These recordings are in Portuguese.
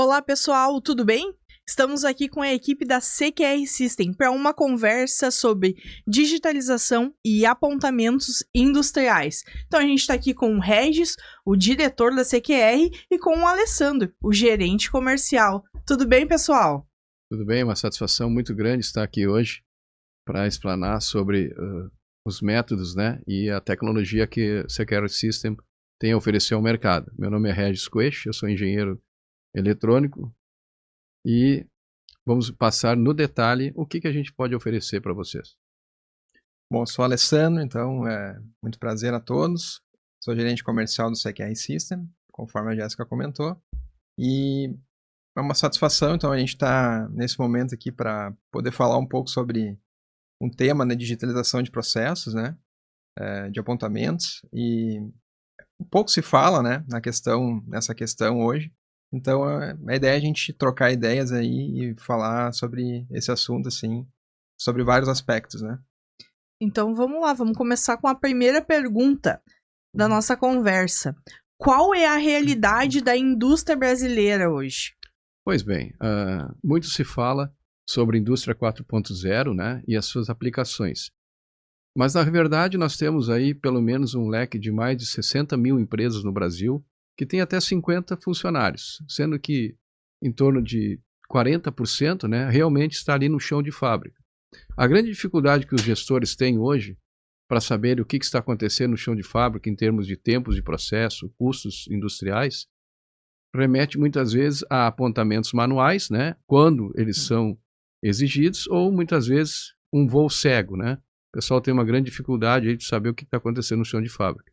Olá pessoal, tudo bem? Estamos aqui com a equipe da CQR System para uma conversa sobre digitalização e apontamentos industriais. Então a gente está aqui com o Regis, o diretor da CQR, e com o Alessandro, o gerente comercial. Tudo bem, pessoal? Tudo bem, uma satisfação muito grande estar aqui hoje para explanar sobre os métodos, né, e a tecnologia que a CQR System tem a oferecer ao mercado. Meu nome é Regis Queixe, eu sou engenheiro eletrônico e vamos passar no detalhe o que a gente pode oferecer para vocês. Bom, eu sou o Alessandro, então é muito prazer a todos. Sou gerente comercial do CQR System, conforme a Jéssica comentou. E é uma satisfação, então, a gente está nesse momento aqui para poder falar um pouco sobre um tema, né, digitalização de processos, né, de apontamentos. E um pouco se fala, né, nessa questão hoje. Então, a ideia é a gente trocar ideias aí e falar sobre esse assunto, assim, sobre vários aspectos, né. Então vamos lá, vamos começar com a primeira pergunta da nossa conversa. Qual é a realidade da indústria brasileira hoje? Pois bem, muito se fala sobre a indústria 4.0, né, e as suas aplicações. Mas, na verdade, nós temos aí pelo menos um leque de mais de 60 mil empresas no Brasil que tem até 50 funcionários, sendo que em torno de 40%, né, realmente está ali no chão de fábrica. A grande dificuldade que os gestores têm hoje para saber o que está acontecendo no chão de fábrica em termos de tempos de processo, custos industriais, remete muitas vezes a apontamentos manuais, né, quando eles são exigidos, ou muitas vezes um voo cego, né? O pessoal tem uma grande dificuldade aí de saber o que está acontecendo no chão de fábrica.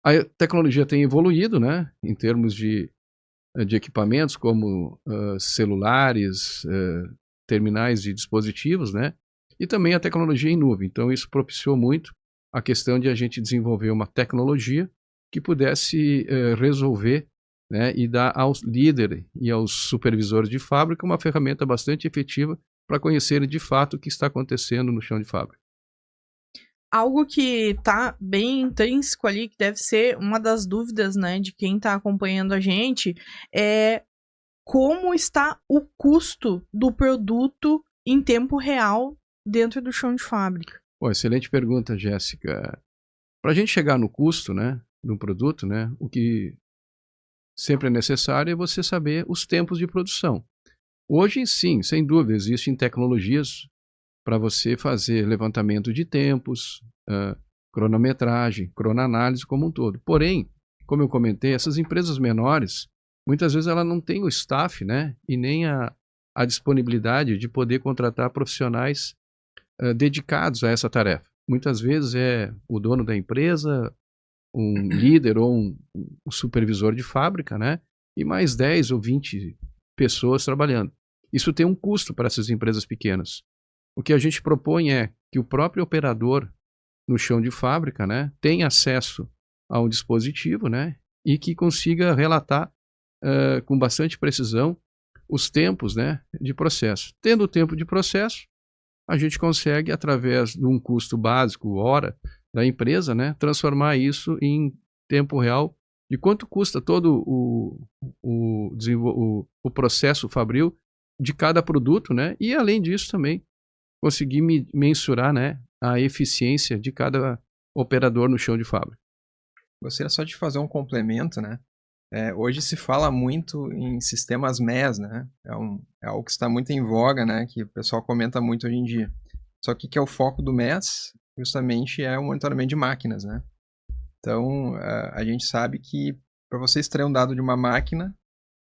A tecnologia tem evoluído, né, em termos de equipamentos como celulares, terminais de dispositivos, né, e também a tecnologia em nuvem. Então isso propiciou muito a questão de a gente desenvolver uma tecnologia que pudesse resolver, né, e dar aos líderes e aos supervisores de fábrica uma ferramenta bastante efetiva para conhecerem de fato o que está acontecendo no chão de fábrica. Algo que tá bem intrínseco ali, que deve ser uma das dúvidas, né, de quem tá acompanhando a gente, é como está o custo do produto em tempo real dentro do chão de fábrica. Bom, excelente pergunta, Jéssica. Para a gente chegar no custo, né, de um produto, né, o que sempre é necessário é você saber os tempos de produção. Hoje, sim, sem dúvida, existem tecnologias para você fazer levantamento de tempos, cronometragem, cronoanálise como um todo. Porém, como eu comentei, essas empresas menores, muitas vezes ela não tem o staff, né, e nem a disponibilidade de poder contratar profissionais dedicados a essa tarefa. Muitas vezes é o dono da empresa, um líder ou um supervisor de fábrica, né, e mais 10 ou 20 pessoas trabalhando. Isso tem um custo para essas empresas pequenas. O que a gente propõe é que o próprio operador no chão de fábrica, né, tenha acesso a um dispositivo, né, e que consiga relatar com bastante precisão os tempos, né, de processo. Tendo o tempo de processo, a gente consegue, através de um custo básico, hora, da empresa, né, transformar isso em tempo real de quanto custa todo o processo fabril de cada produto, né, e além disso também conseguir mensurar, né, a eficiência de cada operador no chão de fábrica. Gostaria só de fazer um complemento, né? Hoje se fala muito em sistemas MES, né? É algo que está muito em voga, né? Que o pessoal comenta muito hoje em dia. Só que o que é o foco do MES, justamente, é o monitoramento de máquinas, né? Então, a gente sabe que para você extrair um dado de uma máquina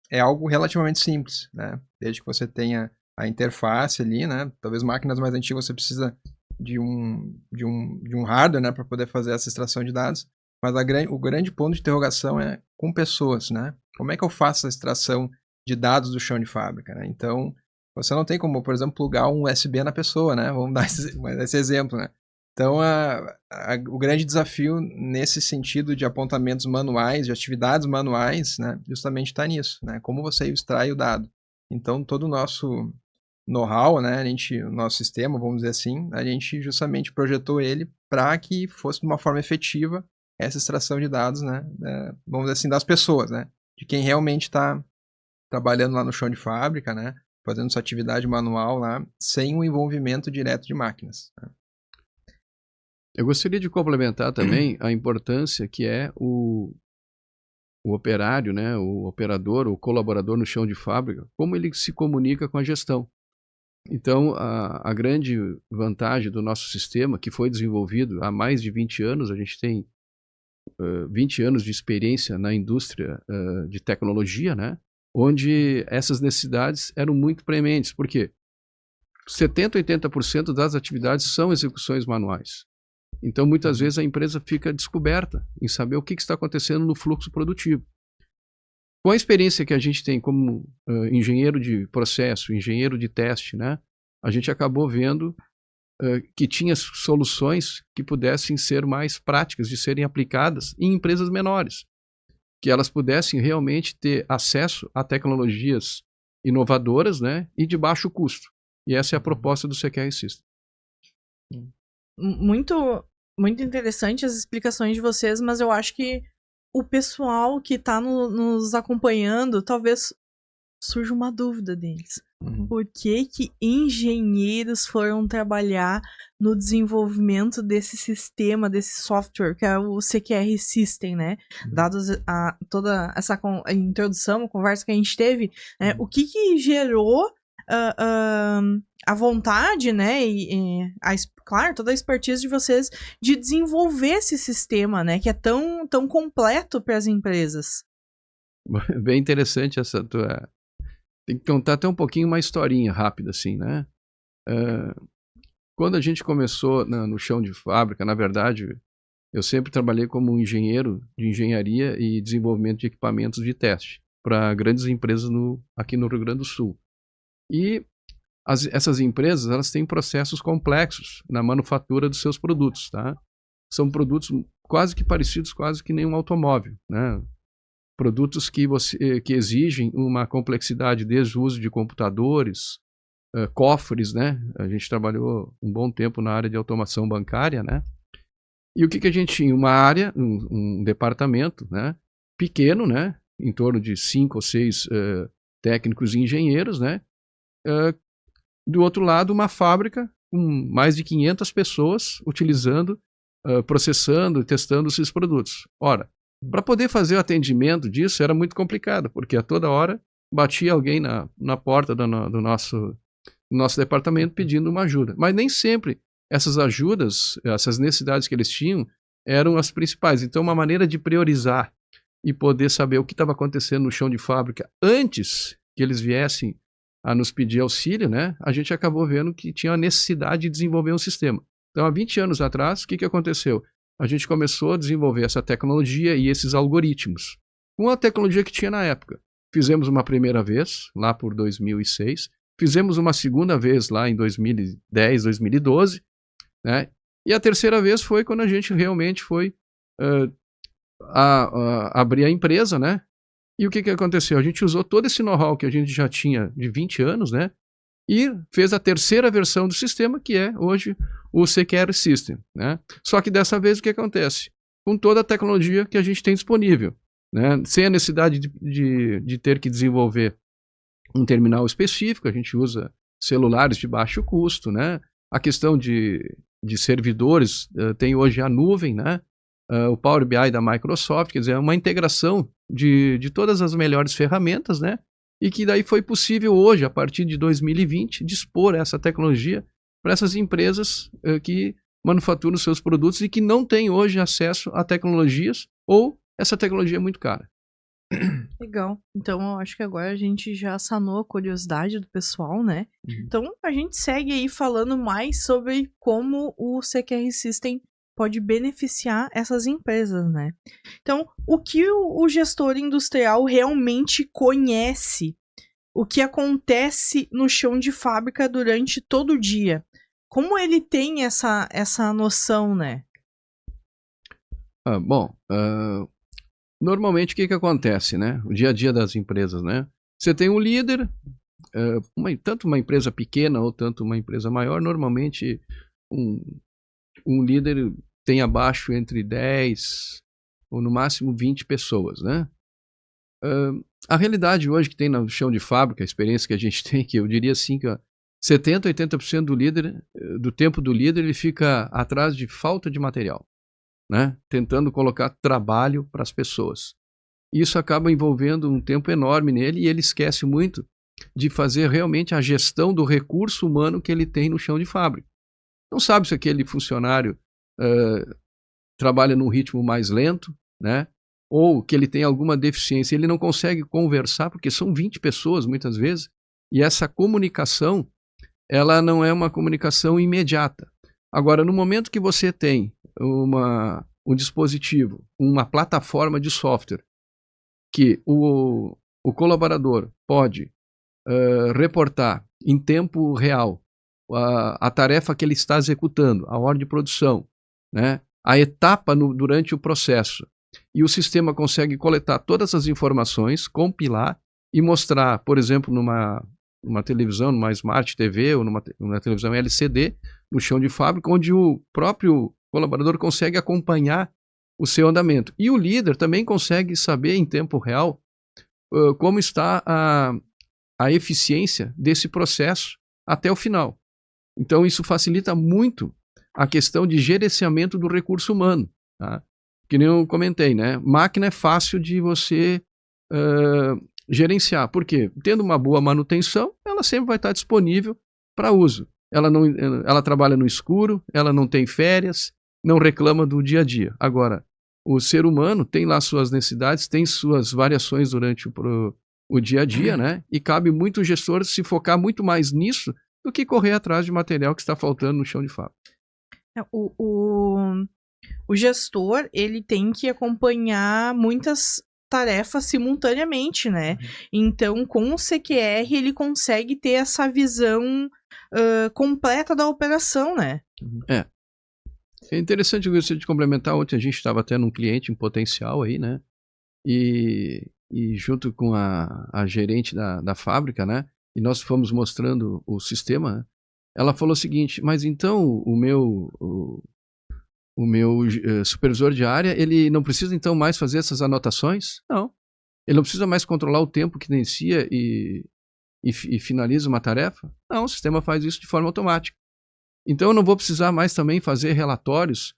é algo relativamente simples, né? Desde que você tenha a interface ali, né? Talvez máquinas mais antigas você precisa de um hardware, né, para poder fazer essa extração de dados. Mas o grande ponto de interrogação é com pessoas, né? Como é que eu faço essa extração de dados do chão de fábrica, né? Então, você não tem como, por exemplo, plugar um USB na pessoa, né? Vamos dar esse exemplo, né? Então, o grande desafio nesse sentido de apontamentos manuais, de atividades manuais, né, justamente está nisso, né? Como você extrai o dado. Então, todo o nosso know-how, né, o nosso sistema, vamos dizer assim, a gente justamente projetou ele para que fosse de uma forma efetiva essa extração de dados, né, vamos dizer assim, das pessoas, né, de quem realmente está trabalhando lá no chão de fábrica, né? Fazendo sua atividade manual lá, sem o envolvimento direto de máquinas, né? Eu gostaria de complementar também a importância que é o operário, né, o operador, o colaborador no chão de fábrica, como ele se comunica com a gestão. Então, a grande vantagem do nosso sistema, que foi desenvolvido há mais de 20 anos, a gente tem 20 anos de experiência na indústria de tecnologia, né, onde essas necessidades eram muito prementes. Por quê? 70%, 80% das atividades são execuções manuais. Então, muitas vezes, a empresa fica descoberta em saber o que está acontecendo no fluxo produtivo. Com a experiência que a gente tem como engenheiro de processo, engenheiro de teste, né, a gente acabou vendo que tinha soluções que pudessem ser mais práticas de serem aplicadas em empresas menores, que elas pudessem realmente ter acesso a tecnologias inovadoras, né, e de baixo custo. E essa é a proposta do CQR System. Muito, muito interessante as explicações de vocês, mas eu acho que o pessoal que está nos acompanhando, talvez surja uma dúvida deles. Por que engenheiros foram trabalhar no desenvolvimento desse sistema, desse software, que é o CQR System, né? Dados toda essa introdução, a conversa que a gente teve, né? O que gerou a vontade, né? Claro, toda a expertise de vocês de desenvolver esse sistema, né? Que é tão completo para as empresas. Bem interessante essa tua... Tem que contar até um pouquinho uma historinha rápida, assim, né? Quando a gente começou no chão de fábrica, na verdade, eu sempre trabalhei como engenheiro de engenharia e desenvolvimento de equipamentos de teste para grandes empresas aqui no Rio Grande do Sul. E essas empresas, elas têm processos complexos na manufatura dos seus produtos, tá? São produtos quase que parecidos, quase que nenhum automóvel, né? Produtos que exigem uma complexidade desde o uso de computadores, cofres, né? A gente trabalhou um bom tempo na área de automação bancária, né? E o que a gente tinha? Uma área, um departamento, né? Pequeno, né? Em torno de 5 ou 6 técnicos e engenheiros, né? Do outro lado, uma fábrica com mais de 500 pessoas utilizando, processando e testando esses produtos. Ora, para poder fazer o atendimento disso era muito complicado, porque a toda hora batia alguém na porta do nosso departamento pedindo uma ajuda. Mas nem sempre essas ajudas, essas necessidades que eles tinham, eram as principais. Então, uma maneira de priorizar e poder saber o que estava acontecendo no chão de fábrica antes que eles viessem a nos pedir auxílio, né? A gente acabou vendo que tinha a necessidade de desenvolver um sistema. Então, há 20 anos atrás, o que aconteceu? A gente começou a desenvolver essa tecnologia e esses algoritmos, com a tecnologia que tinha na época. Fizemos uma primeira vez, lá por 2006, fizemos uma segunda vez lá em 2010, 2012, né? E a terceira vez foi quando a gente realmente foi abrir a empresa, né? E o que aconteceu? A gente usou todo esse know-how que a gente já tinha de 20 anos, né? E fez a terceira versão do sistema, que é hoje o CQR System, né? Só que dessa vez o que acontece? Com toda a tecnologia que a gente tem disponível, né? Sem a necessidade de ter que desenvolver um terminal específico, a gente usa celulares de baixo custo, né? A questão de servidores, tem hoje a nuvem, né? O Power BI da Microsoft, quer dizer, é uma integração de todas as melhores ferramentas, né? E que daí foi possível hoje, a partir de 2020, dispor essa tecnologia para essas empresas que manufaturam seus produtos e que não têm hoje acesso a tecnologias ou essa tecnologia é muito cara. Legal. Então, eu acho que agora a gente já sanou a curiosidade do pessoal, né? Então, a gente segue aí falando mais sobre como o CQR System pode beneficiar essas empresas, né? Então, o que o gestor industrial realmente conhece? O que acontece no chão de fábrica durante todo o dia? Como ele tem essa noção, né? Normalmente o que acontece, né? O dia a dia das empresas, né? Você tem um líder, tanto uma empresa pequena ou tanto uma empresa maior, normalmente um líder tem abaixo entre 10 ou no máximo 20 pessoas, né? A realidade hoje que tem no chão de fábrica, a experiência que a gente tem, que eu diria assim que 70, 80% do tempo do líder, ele fica atrás de falta de material, né? Tentando colocar trabalho para as pessoas. Isso acaba envolvendo um tempo enorme nele e ele esquece muito de fazer realmente a gestão do recurso humano que ele tem no chão de fábrica. Não sabe se aquele funcionário trabalha num ritmo mais lento, né? Ou que ele tem alguma deficiência, ele não consegue conversar, porque são 20 pessoas muitas vezes, e essa comunicação, ela não é uma comunicação imediata. Agora, no momento que você tem um dispositivo, uma plataforma de software, que o colaborador pode reportar em tempo real a tarefa que ele está executando, a ordem de produção, né? A etapa durante o processo, e o sistema consegue coletar todas as informações, compilar e mostrar, por exemplo, numa televisão, numa Smart TV ou numa televisão LCD, no chão de fábrica, onde o próprio colaborador consegue acompanhar o seu andamento. E o líder também consegue saber em tempo real como está a eficiência desse processo até o final. Então isso facilita muito a questão de gerenciamento do recurso humano, tá? Que nem eu comentei, né? Máquina é fácil de você gerenciar. Por quê? Tendo uma boa manutenção, ela sempre vai estar disponível para uso. Ela trabalha no escuro, ela não tem férias, não reclama do dia a dia. Agora, o ser humano tem lá suas necessidades, tem suas variações durante o dia a dia, né? E cabe muito o gestor se focar muito mais nisso do que correr atrás de material que está faltando no chão de fábrica. O gestor, ele tem que acompanhar muitas tarefas simultaneamente, né? Então, com o CQR, ele consegue ter essa visão completa da operação, né? É interessante, eu gostaria de complementar. Ontem a gente estava até num cliente em potencial aí, né? E junto com a gerente da fábrica, né? E nós fomos mostrando o sistema, né? Ela falou o seguinte: mas então o meu supervisor de área, ele não precisa então mais fazer essas anotações? Não. Ele não precisa mais controlar o tempo que inicia e finaliza uma tarefa? Não, o sistema faz isso de forma automática. Então eu não vou precisar mais também fazer relatórios,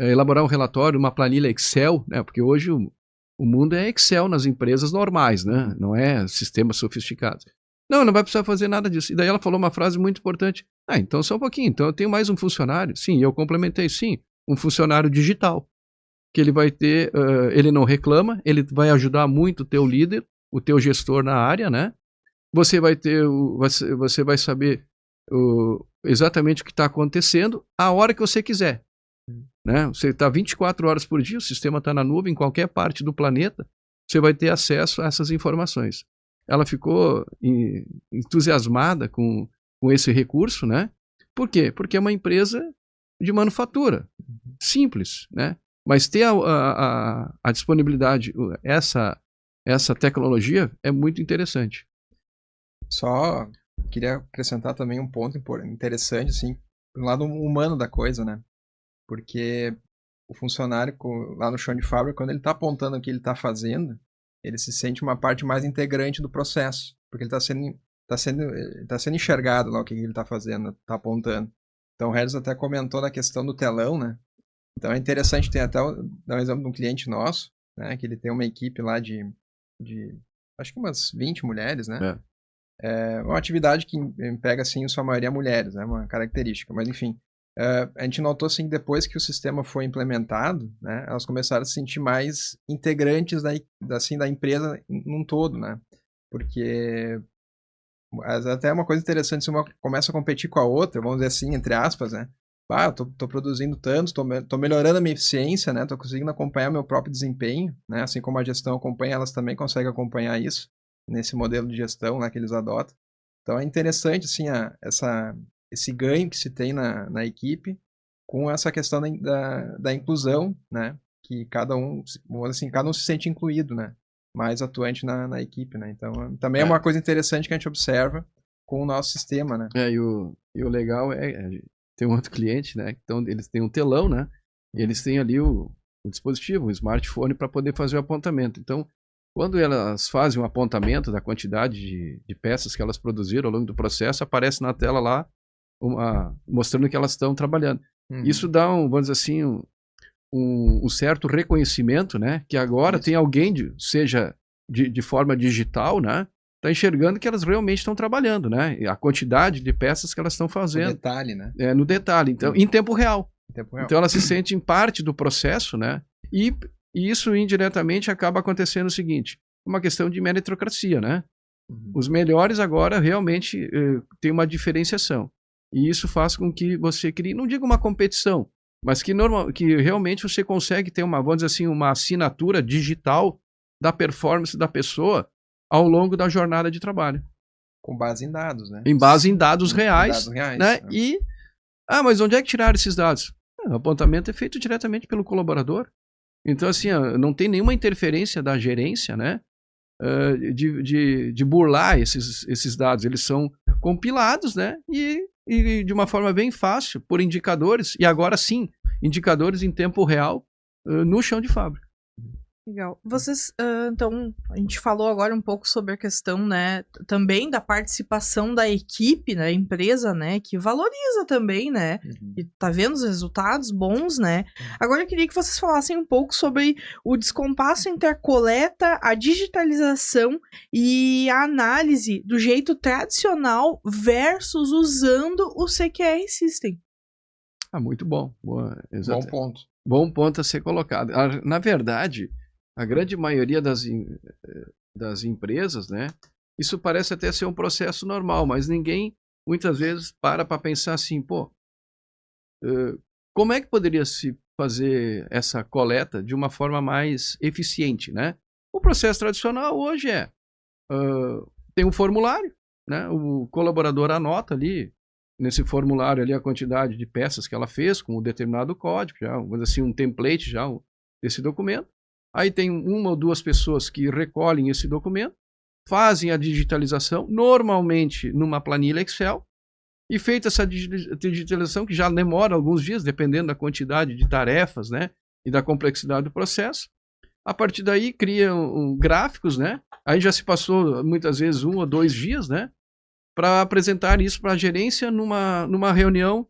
elaborar um relatório, uma planilha Excel, né? Porque hoje o mundo é Excel nas empresas normais, né? Não é sistemas sofisticados. Não vai precisar fazer nada disso. E daí ela falou uma frase muito importante. Então só um pouquinho. Então eu tenho mais um funcionário. Sim, eu complementei, sim. Um funcionário digital. Que ele vai ter, ele não reclama, ele vai ajudar muito o teu líder, o teu gestor na área, né? Você vai ter, você vai saber exatamente o que está acontecendo a hora que você quiser. Né? Você está 24 horas por dia, o sistema está na nuvem, em qualquer parte do planeta, você vai ter acesso a essas informações. Ela ficou entusiasmada com esse recurso, né? Por quê? Porque é uma empresa de manufatura, simples, né? Mas ter a disponibilidade, essa tecnologia é muito interessante. Só queria acrescentar também um ponto interessante, assim, do lado humano da coisa, né? Porque o funcionário lá no chão de fábrica, quando ele está apontando o que ele está fazendo, ele se sente uma parte mais integrante do processo, porque ele está sendo enxergado lá o que ele está fazendo, está apontando. Então o Regis até comentou na questão do telão, né? Então é interessante, tem até dar um exemplo de um cliente nosso, né? Que ele tem uma equipe lá de acho que umas 20 mulheres, né? É uma atividade que pega, assim, em sua maioria mulheres, né? Uma característica, mas enfim. A gente notou, assim, depois que o sistema foi implementado, né? Elas começaram a se sentir mais integrantes da empresa num todo, né? Porque até uma coisa interessante, se uma começa a competir com a outra, vamos dizer assim, entre aspas, né? Eu tô produzindo tanto, tô melhorando a minha eficiência, né? Tô conseguindo acompanhar meu próprio desempenho, né? Assim como a gestão acompanha, elas também conseguem acompanhar isso nesse modelo de gestão, né, que eles adotam. Então é interessante, assim, esse ganho que se tem na equipe com essa questão da inclusão, né? Que cada um se sente incluído, né? Mais atuante na equipe, né? Então também é uma coisa interessante que a gente observa com o nosso sistema, né? E o legal tem um outro cliente, né? Então eles têm um telão, né? E eles têm ali o dispositivo, o smartphone, para poder fazer o apontamento. Então quando elas fazem um apontamento da quantidade de peças que elas produziram ao longo do processo, aparece na tela lá mostrando que elas estão trabalhando. Isso dá, vamos dizer assim, um certo reconhecimento, né? Que agora tem alguém, seja de forma digital, né? Está enxergando que elas realmente estão trabalhando, né? A quantidade de peças que elas estão fazendo. No detalhe, né? No detalhe. Então, em tempo real. Então elas se sentem parte do processo, né? E isso indiretamente acaba acontecendo o seguinte, uma questão de meritocracia, né? Os melhores agora realmente têm uma diferenciação. E isso faz com que você crie, não digo uma competição, mas que realmente você consegue ter vamos dizer assim, uma assinatura digital da performance da pessoa ao longo da jornada de trabalho. Com base em dados, né? Em base em dados reais. Dados reais, né? E, mas onde é que tiraram esses dados? O apontamento é feito diretamente pelo colaborador. Então, assim, não tem nenhuma interferência da gerência, né? De burlar esses dados. Eles são compilados, né? E de uma forma bem fácil, por indicadores, e agora sim, indicadores em tempo real no chão de fábrica. Legal. Vocês, então, a gente falou agora um pouco sobre a questão, né, também da participação da equipe, da empresa, né, que valoriza também, né, e tá vendo os resultados bons, né. Agora eu queria que vocês falassem um pouco sobre o descompasso entre a coleta, a digitalização e a análise do jeito tradicional versus usando o CQR System. Muito bom. Boa, bom ponto. Bom ponto a ser colocado. Na verdade, a grande maioria das empresas, né? Isso parece até ser um processo normal, mas ninguém, muitas vezes, para pensar assim, como é que poderia se fazer essa coleta de uma forma mais eficiente, né? O processo tradicional hoje tem um formulário, né? O colaborador anota ali, nesse formulário ali, a quantidade de peças que ela fez, com um determinado código, já, vamos dizer assim, um template já desse documento. Aí tem uma ou duas pessoas que recolhem esse documento, fazem a digitalização, normalmente numa planilha Excel, e feita essa digitalização, que já demora alguns dias, dependendo da quantidade de tarefas, né, e da complexidade do processo. A partir daí, criam gráficos, né, aí já se passou muitas vezes 1 ou 2 dias, né, para apresentar isso para a gerência numa reunião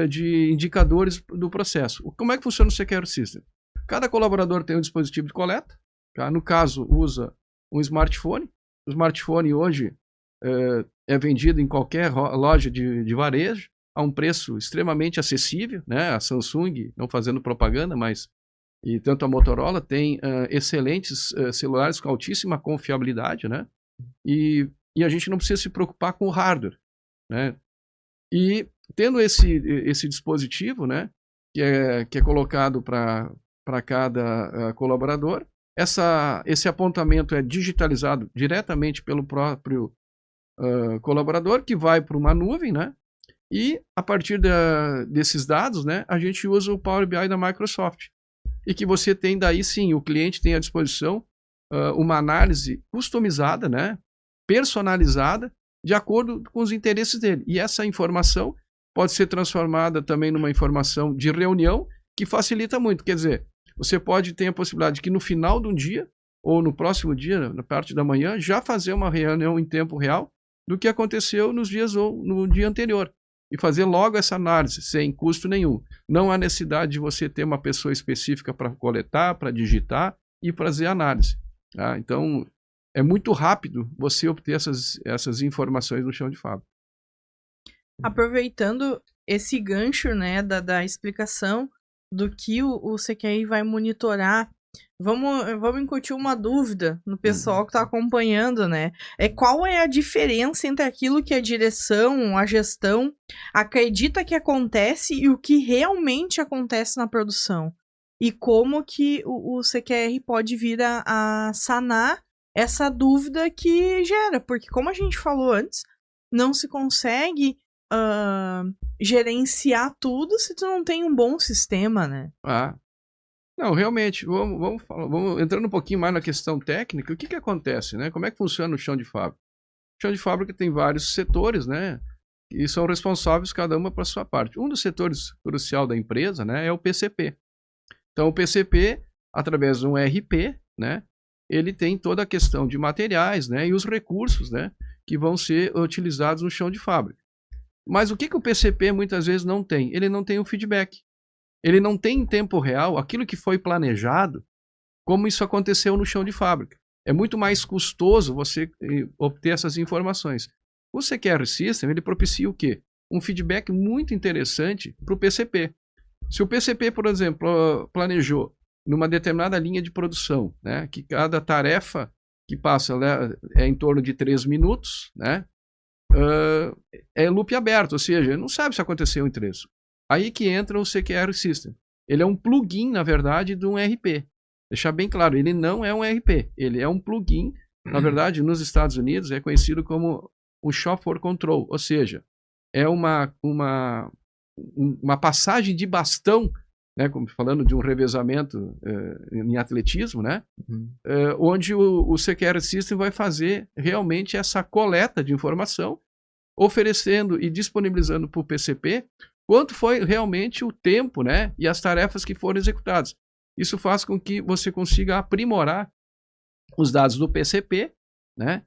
de indicadores do processo. Como é que funciona o CQR System? Cada colaborador tem um dispositivo de coleta, tá? No caso, usa um smartphone. O smartphone hoje é vendido em qualquer loja de varejo a um preço extremamente acessível, né? A Samsung, não fazendo propaganda, mas e tanto a Motorola tem excelentes celulares com altíssima confiabilidade, né? E a gente não precisa se preocupar com o hardware, né? E tendo esse dispositivo, né, que é colocado para cada colaborador, esse apontamento é digitalizado diretamente pelo próprio colaborador, que vai para uma nuvem, né? E a partir desses dados, né, a gente usa o Power BI da Microsoft. E que você tem daí sim, o cliente tem à disposição uma análise customizada, né, personalizada, de acordo com os interesses dele. E essa informação pode ser transformada também numa informação de reunião, que facilita muito. Quer dizer, você pode ter a possibilidade de que no final de um dia, ou no próximo dia, na parte da manhã, já fazer uma reunião em tempo real do que aconteceu nos dias ou no dia anterior. E fazer logo essa análise, sem custo nenhum. Não há necessidade de você ter uma pessoa específica para coletar, para digitar e fazer análise. Tá? Então, é muito rápido você obter essas informações no chão de fábrica. Aproveitando esse gancho, né, da explicação do que o CQR vai monitorar, vamos incutir uma dúvida no pessoal que está acompanhando, né? Qual é a diferença entre aquilo que a direção, a gestão acredita que acontece e o que realmente acontece na produção? E como que o CQR pode vir a sanar essa dúvida que gera? Porque, como a gente falou antes, não se consegue gerenciar tudo se tu não tem um bom sistema, né? Não, realmente, vamos entrando um pouquinho mais na questão técnica. O que acontece, né? Como é que funciona o chão de fábrica? O chão de fábrica tem vários setores, né? E são responsáveis cada uma para sua parte. Um dos setores crucial da empresa, né, é o PCP. Então, o PCP, através de um ERP, né, ele tem toda a questão de materiais, né, e os recursos, né, que vão ser utilizados no chão de fábrica. Mas o que o PCP muitas vezes não tem? Ele não tem o feedback. Ele não tem em tempo real aquilo que foi planejado, como isso aconteceu no chão de fábrica. É muito mais custoso você obter essas informações. O CQR System, ele propicia o quê? Um feedback muito interessante para o PCP. Se o PCP, por exemplo, planejou numa determinada linha de produção, né, que cada tarefa que passa, né, é em torno de 3 minutos, né, é loop aberto, ou seja, não sabe se aconteceu em 3. Aí que entra o CQR System. Ele é um plugin, na verdade, de um RP. Deixar bem claro, ele não é um RP, ele é um plugin. Na verdade, nos Estados Unidos é conhecido como um shop for control, ou seja, é uma passagem de bastão, né, como falando de um revezamento em atletismo, né, onde o CQR System vai fazer realmente essa coleta de informação, oferecendo e disponibilizando para o PCP quanto foi realmente o tempo, né, e as tarefas que foram executadas. Isso faz com que você consiga aprimorar os dados do PCP, né,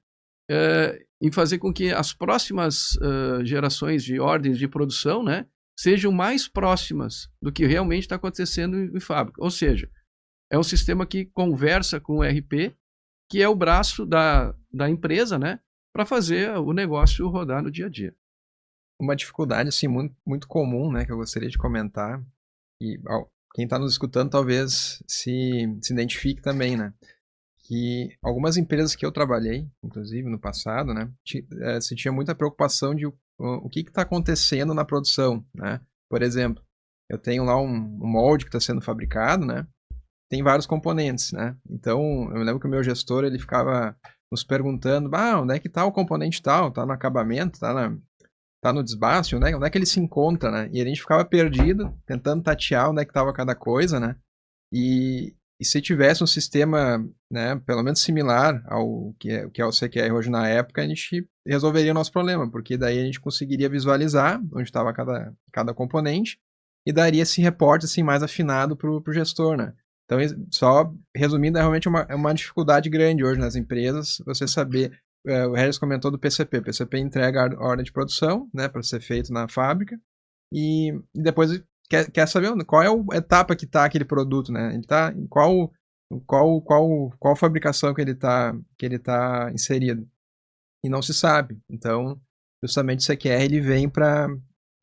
em fazer com que as próximas gerações de ordens de produção, né, sejam mais próximas do que realmente está acontecendo em fábrica. Ou seja, é um sistema que conversa com o RP, que é o braço da empresa, né, para fazer o negócio rodar no dia a dia. Uma dificuldade assim, muito comum, né, que eu gostaria de comentar, e quem está nos escutando talvez se identifique também, né, que algumas empresas que eu trabalhei, inclusive no passado, né, se tinha muita preocupação de o que está acontecendo na produção, né? Por exemplo, eu tenho lá um molde que está sendo fabricado, né? Tem vários componentes, né? Então, eu me lembro que o meu gestor, ele ficava nos perguntando, onde é que está o componente tal? Está no acabamento? Tá no desbaste? Onde é que ele se encontra, né? E a gente ficava perdido, tentando tatear onde é que estava cada coisa, né? E se tivesse um sistema, né, pelo menos similar ao que é o CQR hoje na época, a gente resolveria o nosso problema, porque daí a gente conseguiria visualizar onde estava cada componente e daria esse reporte assim, mais afinado para o gestor, né? Então, só resumindo, é realmente uma dificuldade grande hoje nas empresas, você saber, o Regis comentou do PCP, o PCP entrega a ordem de produção, né, para ser feito na fábrica, e depois quer saber qual é a etapa que está aquele produto, né? Ele está em qual fabricação que ele tá inserido. E não se sabe. Então, justamente o CQR ele vem para,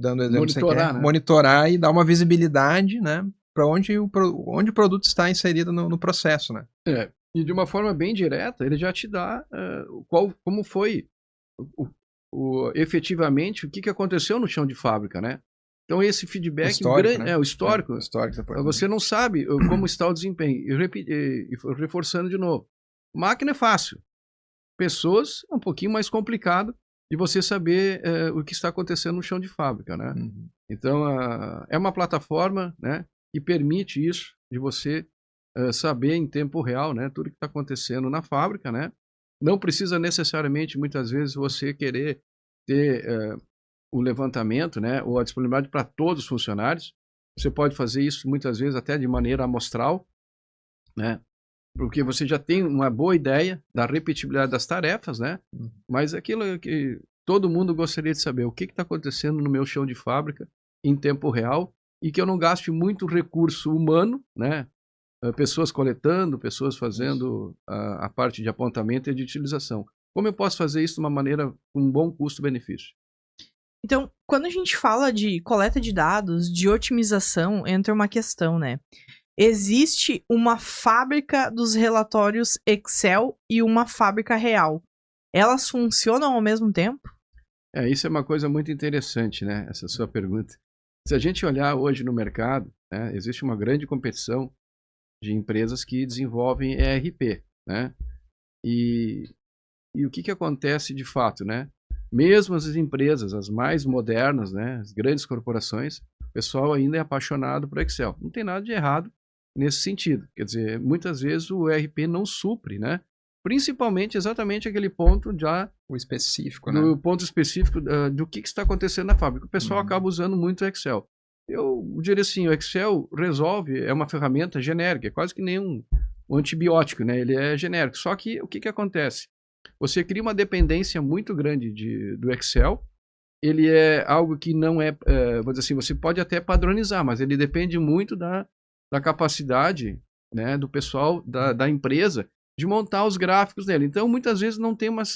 dando exemplo do CQR, monitorar e dar uma visibilidade, né, para onde o produto está inserido no processo, né? E de uma forma bem direta, ele já te dá como foi efetivamente o que aconteceu no chão de fábrica, né? Então esse feedback histórico, né? o histórico. Você não sabe como está o desempenho. E reforçando de novo. Máquina é fácil. Pessoas é um pouquinho mais complicado de você saber o que está acontecendo no chão de fábrica, né? Então é uma plataforma, né, que permite isso, de você saber em tempo real, né, tudo que está acontecendo na fábrica, né? Não precisa necessariamente, muitas vezes, você querer ter o levantamento, né, ou a disponibilidade para todos os funcionários. Você pode fazer isso muitas vezes até de maneira amostral, né, porque você já tem uma boa ideia da repetibilidade das tarefas, né, mas aquilo que todo mundo gostaria de saber, o que está acontecendo no meu chão de fábrica em tempo real e que eu não gaste muito recurso humano, né, pessoas coletando, pessoas fazendo a parte de apontamento e de utilização. Como eu posso fazer isso de uma maneira com um bom custo-benefício? Então, quando a gente fala de coleta de dados, de otimização, entra uma questão, né? Existe uma fábrica dos relatórios Excel e uma fábrica real. Elas funcionam ao mesmo tempo? Isso é uma coisa muito interessante, né? Essa sua pergunta. Se a gente olhar hoje no mercado, né, existe uma grande competição de empresas que desenvolvem ERP, né? E o que acontece de fato, né? Mesmo as empresas, as mais modernas, né, as grandes corporações, o pessoal ainda é apaixonado por Excel. Não tem nada de errado nesse sentido. Quer dizer, muitas vezes o ERP não supre, né? Principalmente exatamente aquele ponto o específico, né? O ponto específico do que está acontecendo na fábrica. O pessoal acaba usando muito o Excel. Eu diria assim, o Excel resolve, é uma ferramenta genérica, é quase que nem um um antibiótico, né? Ele é genérico. Só que o que acontece? Você cria uma dependência muito grande do Excel. Ele é algo que não vou dizer assim, você pode até padronizar, mas ele depende muito da capacidade, né, do pessoal da empresa de montar os gráficos dele. Então, muitas vezes não tem vamos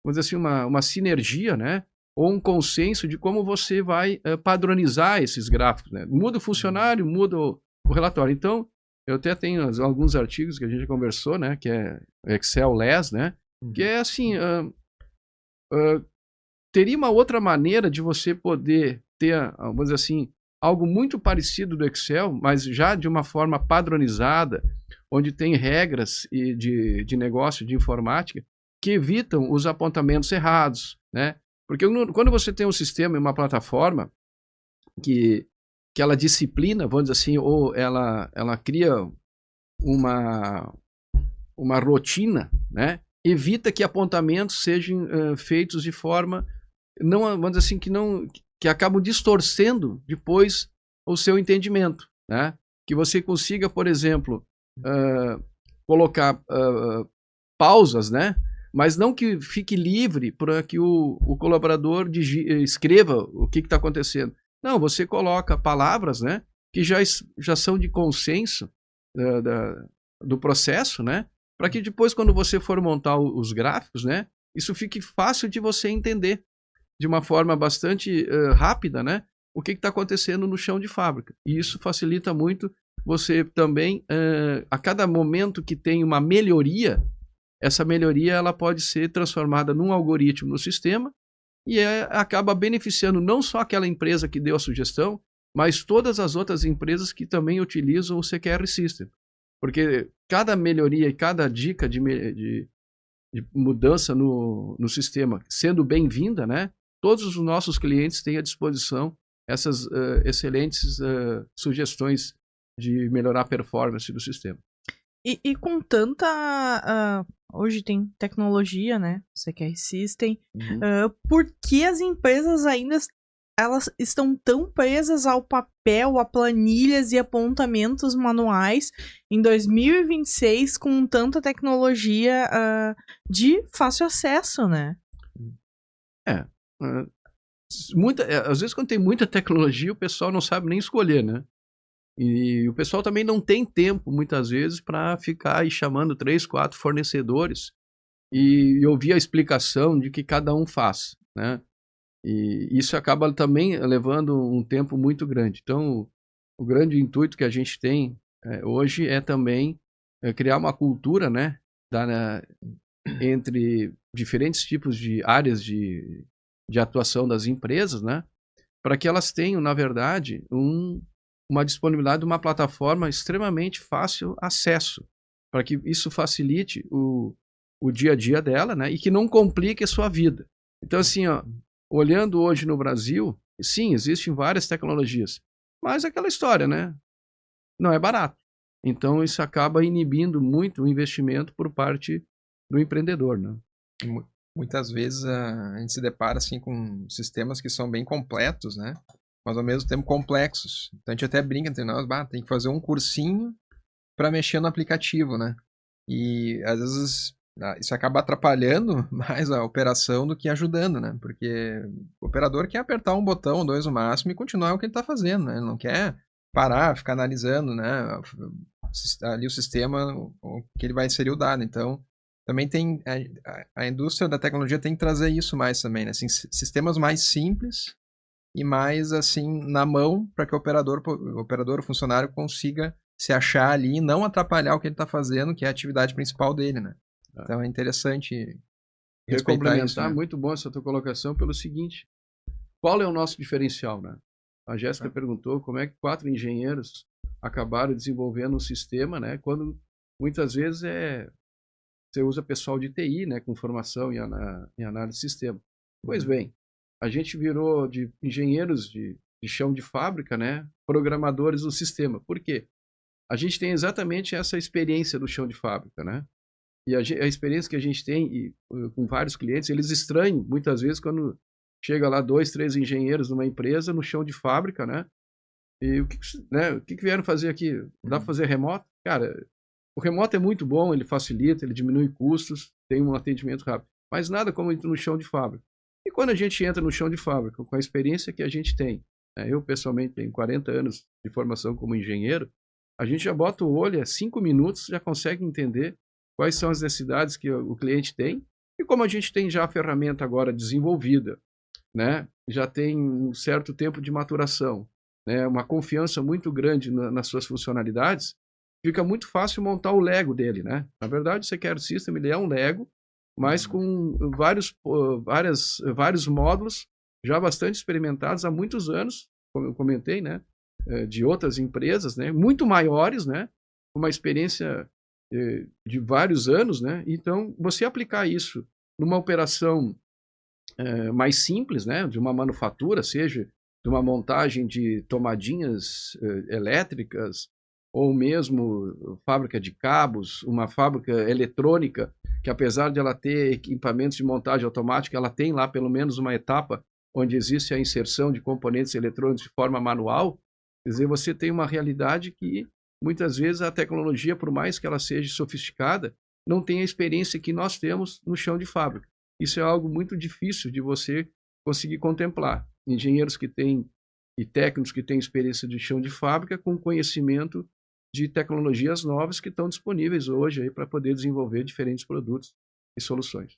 dizer assim, uma sinergia, né, ou um consenso de como você vai padronizar esses gráficos, né? Muda o funcionário, muda o relatório. Então, eu até tenho alguns artigos que a gente já conversou, né, que é Excel Less, né, que é assim, teria uma outra maneira de você poder ter, vamos dizer assim, algo muito parecido do Excel, mas já de uma forma padronizada, onde tem regras de negócio, de informática, que evitam os apontamentos errados, né? Porque quando você tem um sistema e uma plataforma que ela disciplina, vamos dizer assim, ou ela cria uma rotina, né? Evita que apontamentos sejam feitos de forma, não, vamos dizer assim, que acabam distorcendo depois o seu entendimento, né? Que você consiga, por exemplo, colocar pausas, né? Mas não que fique livre para que o colaborador escreva o que está acontecendo. Não, você coloca palavras, né, que já são de consenso do processo, né, para que depois, quando você for montar os gráficos, né, isso fique fácil de você entender de uma forma bastante rápida, né, o que está acontecendo no chão de fábrica. E isso facilita muito você também, a cada momento que tem uma melhoria, essa melhoria ela pode ser transformada num algoritmo no sistema e acaba beneficiando não só aquela empresa que deu a sugestão, mas todas as outras empresas que também utilizam o CQR System. Porque cada melhoria e cada dica de mudança no sistema sendo bem-vinda, né, todos os nossos clientes têm à disposição essas excelentes sugestões de melhorar a performance do sistema. E com tanta... hoje tem tecnologia, né? CQR System. Por que as empresas ainda elas estão tão presas ao papel, a planilhas e apontamentos manuais em 2026 com tanta tecnologia de fácil acesso, né? Às vezes quando tem muita tecnologia o pessoal não sabe nem escolher, né? E o pessoal também não tem tempo, muitas vezes, para ficar aí chamando 3, 4 fornecedores e ouvir a explicação de que cada um faz, né? E isso acaba também levando um tempo muito grande. Então, o grande intuito que a gente tem hoje é também criar uma cultura, né, entre diferentes tipos de áreas de atuação das empresas, né, para que elas tenham, na verdade, uma disponibilidade de uma plataforma extremamente fácil acesso, para que isso facilite o dia a dia dela, né, e que não complique a sua vida. Então, assim, olhando hoje no Brasil, sim, existem várias tecnologias, mas é aquela história, né, não é barato. Então, isso acaba inibindo muito o investimento por parte do empreendedor, né. Muitas vezes a gente se depara assim, com sistemas que são bem completos, né? Mas ao mesmo tempo complexos. Então a gente até brinca entre nós, tem que fazer um cursinho para mexer no aplicativo, né? E às vezes isso acaba atrapalhando mais a operação do que ajudando, né? Porque o operador quer apertar um botão ou 2 no máximo e continuar o que ele está fazendo, né? Ele não quer parar, ficar analisando, né? Ali o sistema, o que ele vai inserir o dado. Então também tem a indústria da tecnologia tem que trazer isso mais também, né? Assim, sistemas mais simples e mais assim na mão para que o operador, o funcionário consiga se achar ali e não atrapalhar o que ele está fazendo, que é a atividade principal dele, né? Então é interessante respeitar isso, né? Muito bom essa tua colocação pelo seguinte: qual é o nosso diferencial, né? A Jéssica perguntou como é que 4 engenheiros acabaram desenvolvendo um sistema, né? Quando muitas vezes você usa pessoal de TI, né, com formação em análise de sistema. Pois bem, a gente virou de engenheiros de chão de fábrica, né, programadores do sistema. Por quê? A gente tem exatamente essa experiência do chão de fábrica, né? E a experiência que a gente tem com vários clientes, eles estranham muitas vezes quando chega lá 2, 3 engenheiros numa empresa no chão de fábrica, né? E o que vieram fazer aqui? Dá para fazer remoto? Cara, O remoto é muito bom, ele facilita, ele diminui custos, tem um atendimento rápido. Mas nada como entrar no chão de fábrica. E quando a gente entra no chão de fábrica, com a experiência que a gente tem, eu pessoalmente tenho 40 anos de formação como engenheiro, a gente já bota o olho, 5 minutos, já consegue entender quais são as necessidades que o cliente tem. E como a gente tem já a ferramenta agora desenvolvida, né, já tem um certo tempo de maturação, né, uma confiança muito grande nas suas funcionalidades, fica muito fácil montar o Lego dele, né? Na verdade, o CQR System ele é um Lego, mas com vários módulos já bastante experimentados há muitos anos, como eu comentei, né? De outras empresas, né? Muito maiores, né? Uma experiência de vários anos, né? Então, você aplicar isso numa operação mais simples, né? De uma manufatura, seja de uma montagem de tomadinhas elétricas, ou mesmo fábrica de cabos, uma fábrica eletrônica, que apesar de ela ter equipamentos de montagem automática, ela tem lá pelo menos uma etapa onde existe a inserção de componentes eletrônicos de forma manual. Quer dizer, você tem uma realidade que muitas vezes a tecnologia, por mais que ela seja sofisticada, não tem a experiência que nós temos no chão de fábrica. Isso é algo muito difícil de você conseguir contemplar. Engenheiros que têm e técnicos que têm experiência de chão de fábrica com conhecimento de tecnologias novas que estão disponíveis hoje para poder desenvolver diferentes produtos e soluções.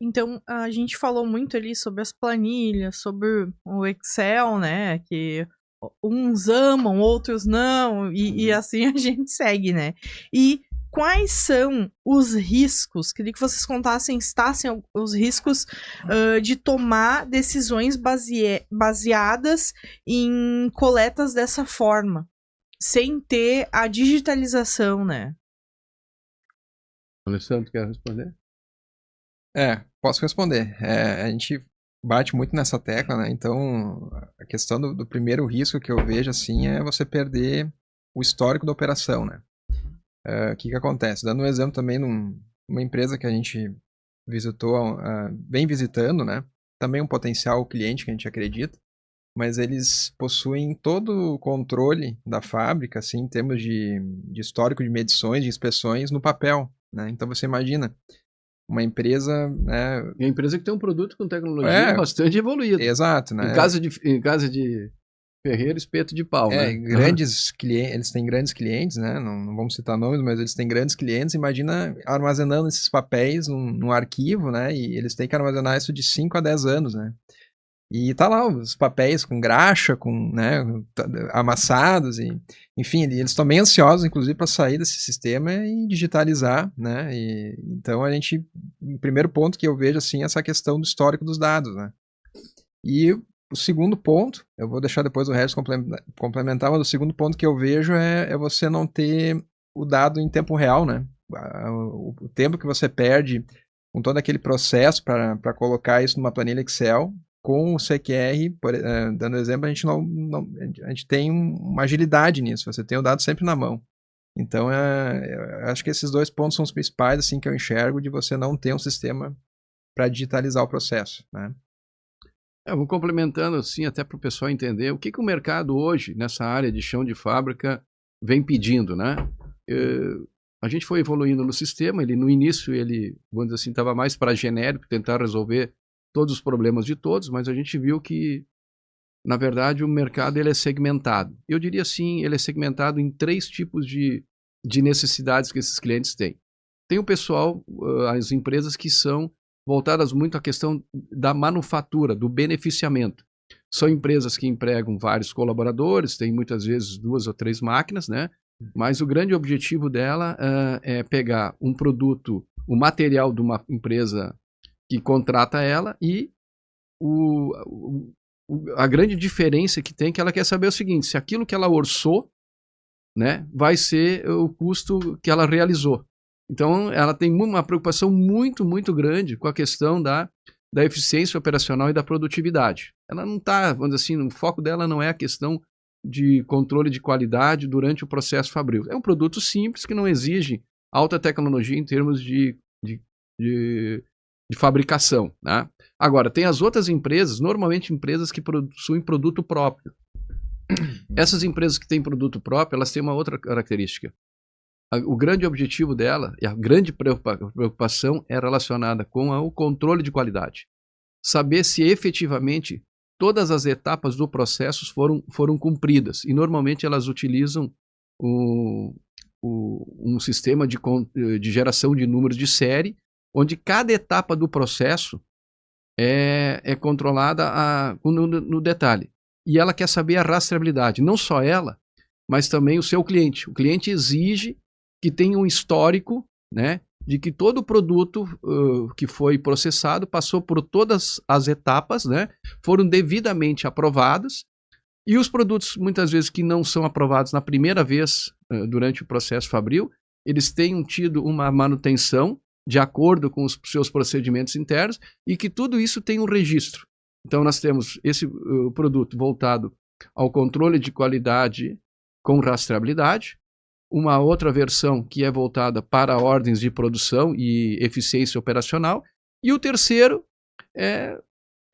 Então, a gente falou muito ali sobre as planilhas, sobre o Excel, né? Que uns amam, outros não, e assim a gente segue, né? E quais são os riscos? Queria que vocês contassem os riscos de tomar decisões baseadas em coletas dessa forma, sem ter a digitalização, né? Alessandro, quer responder? Posso responder. A gente bate muito nessa tecla, né? Então, a questão do primeiro risco que eu vejo, assim, é você perder o histórico da operação, né? O que acontece? Dando um exemplo também numa empresa que a gente visitou, vem visitando, né? Também um potencial cliente que a gente acredita, mas eles possuem todo o controle da fábrica, assim, em termos de histórico de medições, de inspeções no papel, né? Então você imagina uma empresa, né? É uma empresa que tem um produto com tecnologia bastante evoluída. Exato, né? Em casa de ferreiro, espeto de pau, né? Grandes clientes, eles têm grandes clientes, né? Não vamos citar nomes, mas eles têm grandes clientes. Imagina armazenando esses papéis num arquivo, né? E eles têm que armazenar isso de 5 a 10 anos, né? E tá lá os papéis com graxa, né, amassados, e, enfim, eles estão bem ansiosos, inclusive, para sair desse sistema e digitalizar, né? Então o primeiro ponto que eu vejo, assim, é essa questão do histórico dos dados, né? E o segundo ponto, eu vou deixar depois o resto complementar, mas o segundo ponto que eu vejo é você não ter o dado em tempo real, né? O tempo que você perde com todo aquele processo para colocar isso numa planilha Excel. Com o CQR, dando exemplo, a gente tem uma agilidade nisso, você tem o dado sempre na mão. Então, eu acho que esses dois pontos são os principais, assim, que eu enxergo de você não ter um sistema para digitalizar o processo, né? Eu vou complementando, assim, até para o pessoal entender o que o mercado hoje, nessa área de chão de fábrica, vem pedindo, né? A gente foi evoluindo no sistema, no início, vamos dizer assim, estava mais para genérico, tentar resolver todos os problemas de todos, mas a gente viu que, na verdade, o mercado ele é segmentado. Eu diria assim, ele é segmentado em 3 tipos de necessidades que esses clientes têm. Tem o pessoal, as empresas que são voltadas muito à questão da manufatura, do beneficiamento. São empresas que empregam vários colaboradores, tem muitas vezes 2 ou 3 máquinas, né? Mas o grande objetivo dela é pegar um produto, o material de uma empresa que contrata ela, e a grande diferença que tem é que ela quer saber o seguinte: se aquilo que ela orçou, né, vai ser o custo que ela realizou. Então, ela tem uma preocupação muito, muito grande com a questão da eficiência operacional e da produtividade. Ela não está, vamos dizer assim, o foco dela não é a questão de controle de qualidade durante o processo fabril. É um produto simples que não exige alta tecnologia em termos de fabricação, né? Agora, tem as outras empresas, normalmente empresas que possuem produto próprio. Essas empresas que têm produto próprio, elas têm uma outra característica. o grande objetivo dela e a grande preocupação é relacionada com o controle de qualidade. Saber se efetivamente todas as etapas do processo foram cumpridas. E normalmente elas utilizam um sistema de geração de números de série, onde cada etapa do processo é controlada no detalhe. E ela quer saber a rastreabilidade. Não só ela, mas também o seu cliente. O cliente exige que tenha um histórico, né, de que todo produto que foi processado passou por todas as etapas, né, foram devidamente aprovados, e os produtos, muitas vezes, que não são aprovados na primeira vez durante o processo fabril, eles têm tido uma manutenção de acordo com os seus procedimentos internos, e que tudo isso tem um registro. Então nós temos esse produto voltado ao controle de qualidade com rastreabilidade, uma outra versão que é voltada para ordens de produção e eficiência operacional, e o terceiro é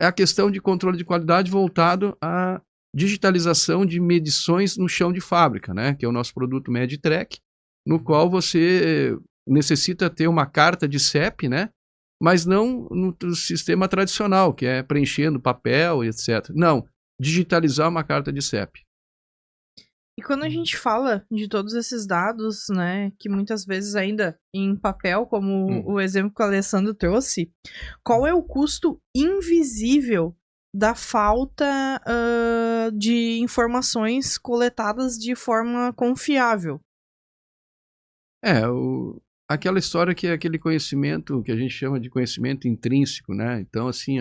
a questão de controle de qualidade voltado à digitalização de medições no chão de fábrica, né, que é o nosso produto MedTrack, no qual você necessita ter uma carta de CEP, né, mas não no sistema tradicional, que é preenchendo papel, etc. Não, digitalizar uma carta de CEP. E quando a gente fala de todos esses dados, né, que muitas vezes ainda em papel, como o exemplo que o Alessandro trouxe, qual é o custo invisível da falta de informações coletadas de forma confiável? Aquela história que é aquele conhecimento que a gente chama de conhecimento intrínseco, né? Então, assim,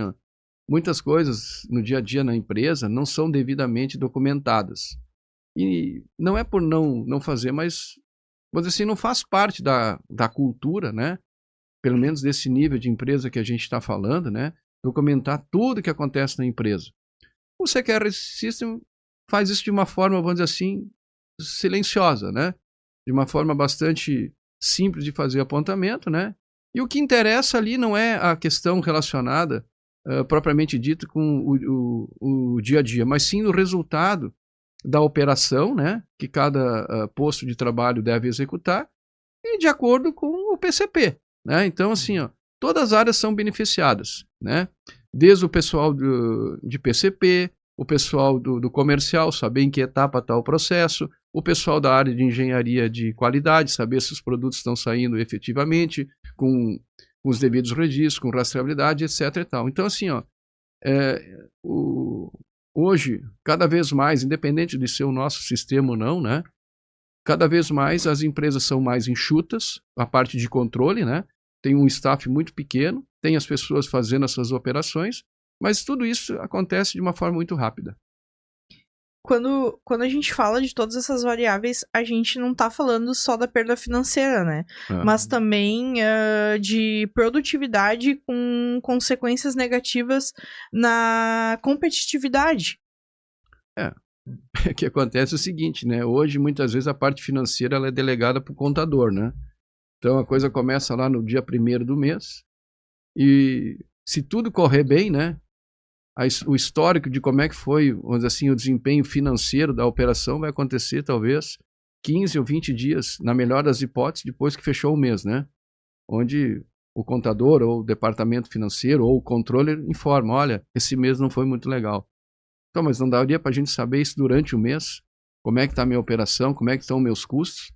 muitas coisas no dia a dia na empresa não são devidamente documentadas. E não é por não fazer, mas, vamos dizer assim, não faz parte da cultura, né? Pelo menos desse nível de empresa que a gente está falando, né? Documentar tudo que acontece na empresa. O CQR System faz isso de uma forma, vamos dizer assim, silenciosa, né? De uma forma bastante simples de fazer apontamento, né? E o que interessa ali não é a questão relacionada, propriamente dito, com o dia a dia, mas sim o resultado da operação, né, que cada posto de trabalho deve executar, e de acordo com o PCP, né? Então, assim, todas as áreas são beneficiadas, né? Desde o pessoal de PCP, o pessoal do comercial, saber em que etapa está o processo, o pessoal da área de engenharia de qualidade, saber se os produtos estão saindo efetivamente, com os devidos registros, com rastreabilidade, etc. e tal. Então, assim, hoje, cada vez mais, independente de ser o nosso sistema ou não, né? Cada vez mais as empresas são mais enxutas, a parte de controle, né? Tem um staff muito pequeno, tem as pessoas fazendo essas operações, mas tudo isso acontece de uma forma muito rápida. Quando a gente fala de todas essas variáveis, a gente não tá falando só da perda financeira, né? Mas também de produtividade com consequências negativas na competitividade. O que acontece é o seguinte, né? Hoje, muitas vezes, a parte financeira ela é delegada para o contador, né? Então, a coisa começa lá no dia 1º do mês, e se tudo correr bem, né? O histórico de como é que foi, vamos dizer assim, o desempenho financeiro da operação vai acontecer talvez 15 ou 20 dias, na melhor das hipóteses, depois que fechou o mês, né? Onde o contador ou o departamento financeiro ou o controller informa, olha, esse mês não foi muito legal. Então, mas não daria para a gente saber isso durante o mês? Como é que está a minha operação? Como é que estão meus custos?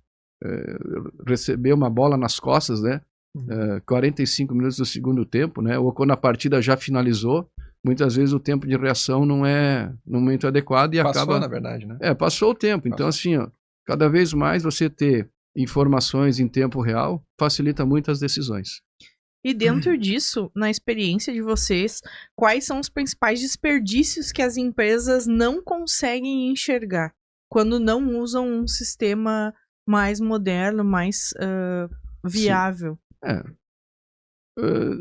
Receber uma bola nas costas, né? 45 minutos do segundo tempo, né? Ou quando a partida já finalizou, muitas vezes o tempo de reação não é no momento adequado e Passou, acaba... na verdade, né? Passou o tempo. Então, assim, cada vez mais você ter informações em tempo real facilita muito as decisões. E dentro disso, na experiência de vocês, quais são os principais desperdícios que as empresas não conseguem enxergar quando não usam um sistema mais moderno, mais viável?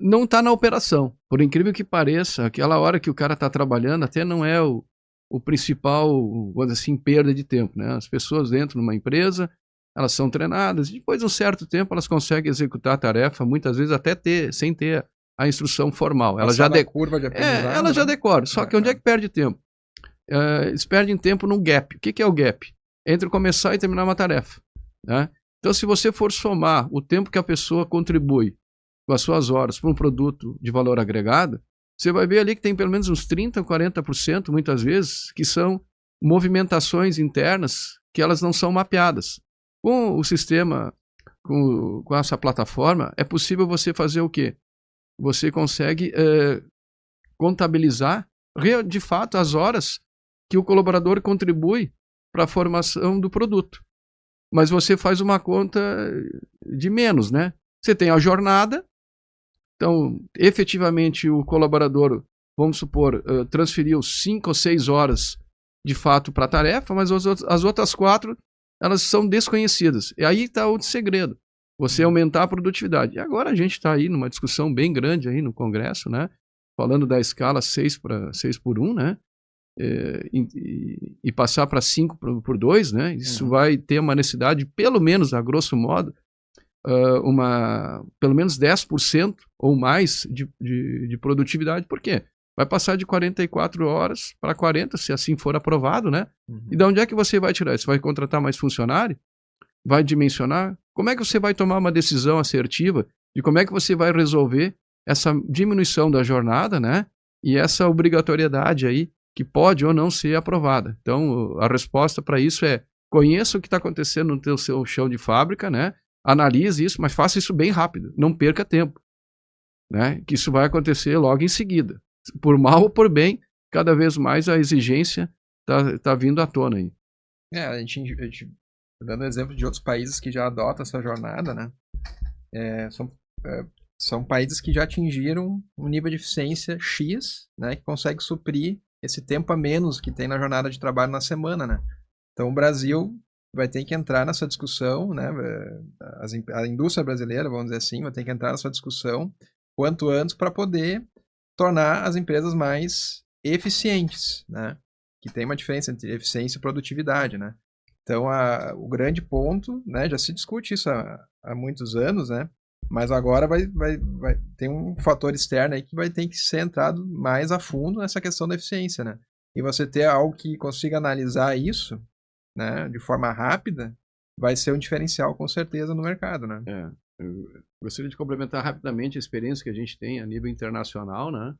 Não está na operação. Por incrível que pareça, aquela hora que o cara está trabalhando até não é o principal, vamos dizer assim, perda de tempo, né? As pessoas entram numa empresa, elas são treinadas, e depois de um certo tempo elas conseguem executar a tarefa, muitas vezes até sem ter a instrução formal. Ela já curva de aprendizado, ela já decora. Só que onde é que perde tempo? Eles perdem tempo no gap. O que é o gap? Entre começar e terminar uma tarefa, né? Então, se você for somar o tempo que a pessoa contribui com as suas horas para um produto de valor agregado, você vai ver ali que tem pelo menos uns 30%, 40%, muitas vezes, que são movimentações internas que elas não são mapeadas. Com o sistema, com essa plataforma, é possível você fazer o quê? Você consegue contabilizar, de fato, as horas que o colaborador contribui para a formação do produto. Mas você faz uma conta de menos, né? Você tem a jornada, então, efetivamente, o colaborador, vamos supor, transferiu 5 ou 6 horas de fato para a tarefa, mas as outras 4, elas são desconhecidas. E aí está o segredo, você aumentar a produtividade. E agora a gente está aí numa discussão bem grande aí no Congresso, né? Falando da escala 6 por 1, né? E passar para 5 por 2, né? Isso vai ter uma necessidade, pelo menos, a grosso modo, pelo menos 10% ou mais de produtividade. Por quê? Vai passar de 44 horas para 40, se assim for aprovado, né? E de onde é que você vai tirar? Você vai contratar mais funcionário? Vai dimensionar? Como é que você vai tomar uma decisão assertiva de como é que você vai resolver essa diminuição da jornada, né? E essa obrigatoriedade aí que pode ou não ser aprovada. Então, a resposta para isso é: conheça o que está acontecendo no seu chão de fábrica, né? Analise isso, mas faça isso bem rápido, não perca tempo, né? Que isso vai acontecer logo em seguida. Por mal ou por bem, cada vez mais a exigência tá vindo à tona aí. A gente dando exemplo de outros países que já adotam essa jornada, né? São países que já atingiram um nível de eficiência X, né? Que consegue suprir esse tempo a menos que tem na jornada de trabalho na semana, né? Então o Brasil vai ter que entrar nessa discussão, né? A indústria brasileira, vamos dizer assim, vai ter que entrar nessa discussão quanto antes para poder tornar as empresas mais eficientes, né? Que tem uma diferença entre eficiência e produtividade, né? Então, o grande ponto, né? Já se discute isso há muitos anos, né? Mas agora vai tem um fator externo aí que vai ter que ser entrado mais a fundo nessa questão da eficiência, né? E você ter algo que consiga analisar isso, né, de forma rápida, vai ser um diferencial com certeza no mercado, né? Eu gostaria de complementar rapidamente a experiência que a gente tem a nível internacional, né?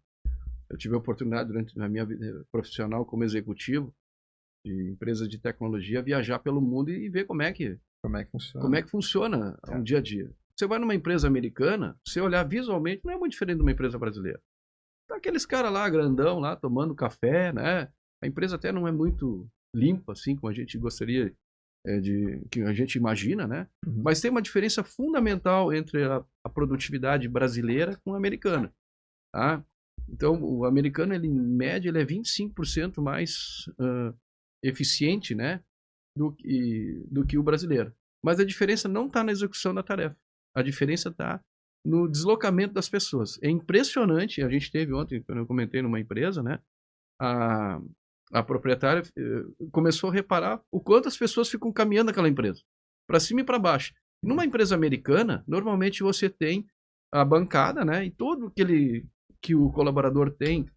Eu tive a oportunidade durante a minha vida profissional como executivo de empresas de tecnologia viajar pelo mundo e ver como é que funciona o dia a dia. Você vai numa empresa americana, você olhar visualmente, não é muito diferente de uma empresa brasileira. Tá aqueles caras lá, grandão, lá, tomando café, né? A empresa até não é muito limpa, assim, como a gente gostaria que a gente imagina, né? Mas tem uma diferença fundamental entre a produtividade brasileira com a americana, tá? Então, o americano, ele, em média, ele é 25% mais eficiente, né? Do que o brasileiro. Mas a diferença não está na execução da tarefa. A diferença está no deslocamento das pessoas. É impressionante. A gente teve ontem, quando eu comentei numa empresa, né? A proprietária começou a reparar o quanto as pessoas ficam caminhando naquela empresa, para cima e para baixo. Numa empresa americana, normalmente você tem a bancada, né? E tudo que o colaborador tem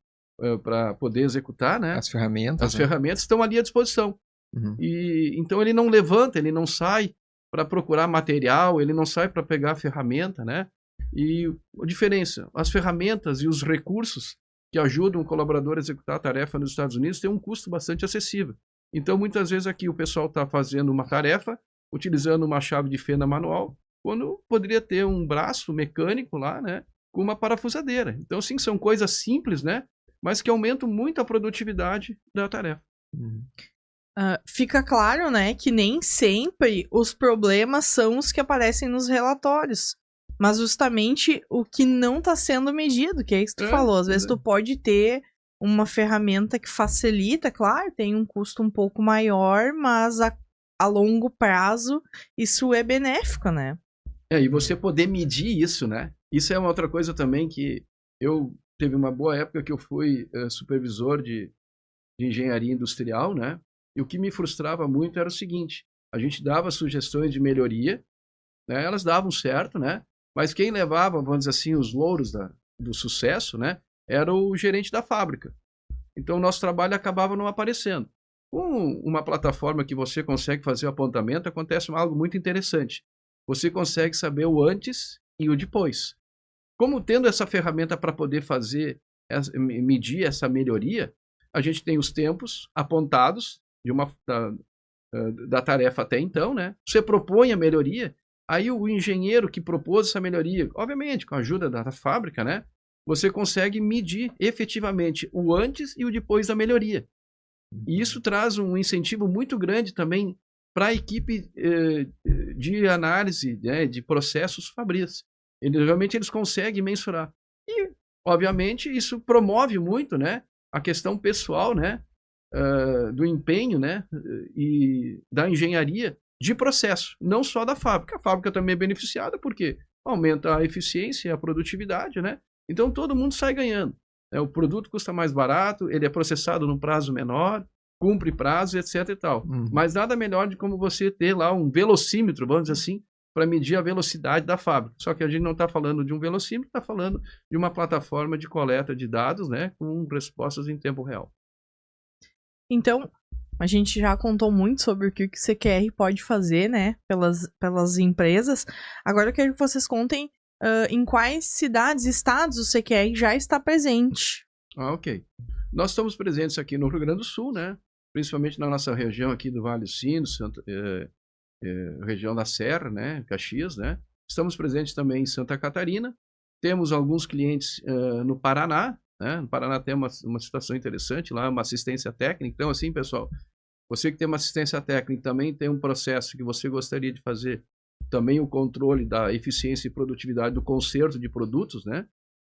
para poder executar, né? As ferramentas estão ali à disposição. E então ele não levanta, ele não sai para procurar material, ele não sai para pegar a ferramenta, né? E a diferença, as ferramentas e os recursos que ajudam o colaborador a executar a tarefa nos Estados Unidos têm um custo bastante acessível. Então, muitas vezes aqui o pessoal está fazendo uma tarefa utilizando uma chave de fenda manual, quando poderia ter um braço mecânico lá, né? Com uma parafusadeira. Então, sim, são coisas simples, né? Mas que aumentam muito a produtividade da tarefa. Fica claro, né, que nem sempre os problemas são os que aparecem nos relatórios. Mas justamente o que não está sendo medido, que é isso que tu falou. Às vezes tu pode ter uma ferramenta que facilita, claro, tem um custo um pouco maior, mas a longo prazo isso é benéfico, né? E você poder medir isso, né? Isso é uma outra coisa também que teve uma boa época que eu fui supervisor de engenharia industrial, né? E o que me frustrava muito era o seguinte: a gente dava sugestões de melhoria, né? Elas davam certo, né? Mas quem levava, vamos dizer assim, os louros do sucesso, né? Era o gerente da fábrica. Então o nosso trabalho acabava não aparecendo. Com uma plataforma que você consegue fazer o apontamento, acontece algo muito interessante. você consegue saber o antes e o depois. Como tendo essa ferramenta para poder medir essa melhoria, a gente tem os tempos apontados da tarefa até então, né? Você propõe a melhoria, aí o engenheiro que propôs essa melhoria, obviamente com a ajuda da fábrica, né? Você consegue medir efetivamente o antes e o depois da melhoria. E isso traz um incentivo muito grande também para a equipe de análise, né, de processos fabris. Realmente eles conseguem mensurar. E, obviamente, isso promove muito, né, a questão pessoal, né, do empenho, né, e da engenharia de processo, não só da fábrica. A fábrica também é beneficiada porque aumenta a eficiência e a produtividade, né? Então todo mundo sai ganhando. O produto custa mais barato, ele é processado num prazo menor, cumpre prazo, etc e tal. Mas nada melhor de como você ter lá um velocímetro, vamos dizer assim, para medir a velocidade da fábrica. Só que a gente não está falando de um velocímetro, está falando de uma plataforma de coleta de dados, né, com respostas em tempo real. Então, a gente já contou muito sobre o que o CQR pode fazer, né, pelas empresas. Agora eu quero que vocês contem em quais cidades e estados o CQR já está presente. Ok. Nós estamos presentes aqui no Rio Grande do Sul, né, principalmente na nossa região aqui do Vale do Sino, região da Serra, né, Caxias, né. Estamos presentes também em Santa Catarina. Temos alguns clientes no Paraná, né? No Paraná tem uma situação interessante lá, uma assistência técnica. Então, assim, pessoal, você que tem uma assistência técnica também tem um processo que você gostaria de fazer também o controle da eficiência e produtividade do conserto de produtos, né?